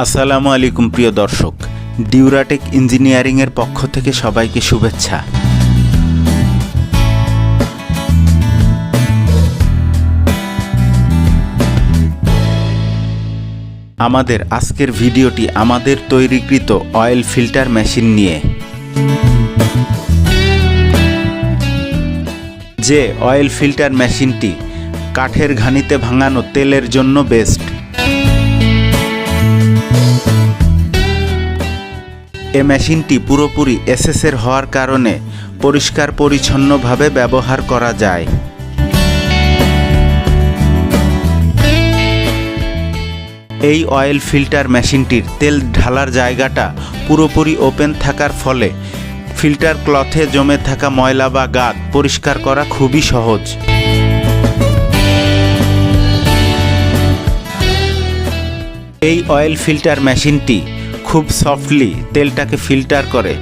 আসসালামু আলাইকুম প্রিয় দর্শক, ডিউরাটেক ইঞ্জিনিয়ারিংয়ের পক্ষ থেকে সবাইকে শুভেচ্ছা। আমাদের আজকের ভিডিওটি আমাদের তৈরিকৃত অয়েল ফিল্টার মেশিন নিয়ে। যে অয়েল ফিল্টার মেশিনটি কাঠের ঘানিতে ভাঙানো তেলের জন্য বেস্ট। এ মেশিনটি পুরোপুরি এসএসের হওয়ার কারণে পরিষ্কার পরিচ্ছন্নভাবে ব্যবহার করা যায়। এই অয়েল ফিল্টার মেশিনটির তেল ঢালার জায়গাটা পুরোপুরি ওপেন থাকার ফলে ফিল্টার ক্লথে জমে থাকা ময়লা বা গাদ পরিষ্কার করা খুবই সহজ। এই অয়েল ফিল্টার মেশিনটি খুব সফটলি তেলটাকে ফিল্টার করে,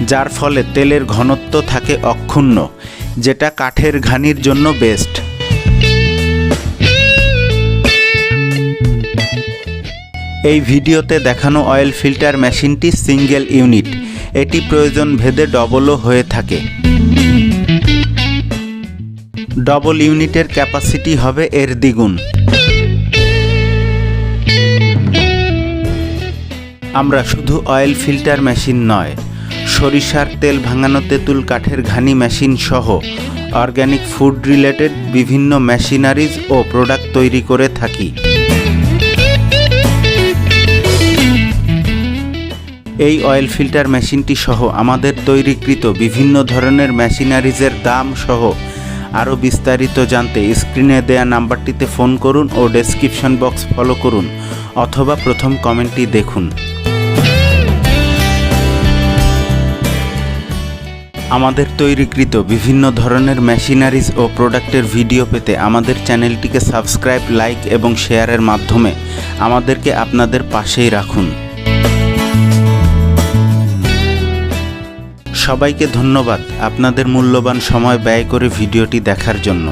যার ফলে তেলের ঘনত্ব থাকে অক্ষুণ্ণ, যেটা কাঠের ঘানির জন্য বেস্ট। এই ভিডিওতে দেখানো অয়েল ফিল্টার মেশিনটি সিঙ্গেল ইউনিট, এটি প্রয়োজন ভেদে ডবলও হয়ে থাকে। ডবল ইউনিটের ক্যাপাসিটি হবে এর দ্বিগুণ। আমরা শুধু অয়েল ফিল্টার মেশিন নয়, সরিষার তেল ভাঙানো তেঁতুল কাঠের ঘানি মেশিন সহ অর্গ্যানিক ফুড রিলেটেড বিভিন্ন মেশিনারিজ ও প্রোডাক্ট তৈরি করে থাকি। এই অয়েল ফিল্টার মেশিনটি সহ আমাদের তৈরিকৃত বিভিন্ন ধরনের মেশিনারিজের দাম সহ আরও বিস্তারিত জানতে স্ক্রিনে দেয়া নাম্বারটিতে ফোন করুন ও ডেসক্রিপশন বক্স ফলো করুন অথবা প্রথম কমেন্টটি দেখুন। আমাদের তৈরিকৃত বিভিন্ন ধরনের মেশিনারিজ ও প্রোডাক্টের ভিডিও পেতে আমাদের চ্যানেলটিকে সাবস্ক্রাইব, লাইক এবং শেয়ারের মাধ্যমে আমাদেরকে আপনাদের পাশেই রাখুন। সবাইকে ধন্যবাদ আপনাদের মূল্যবান সময় ব্যয় করে ভিডিওটি দেখার জন্য।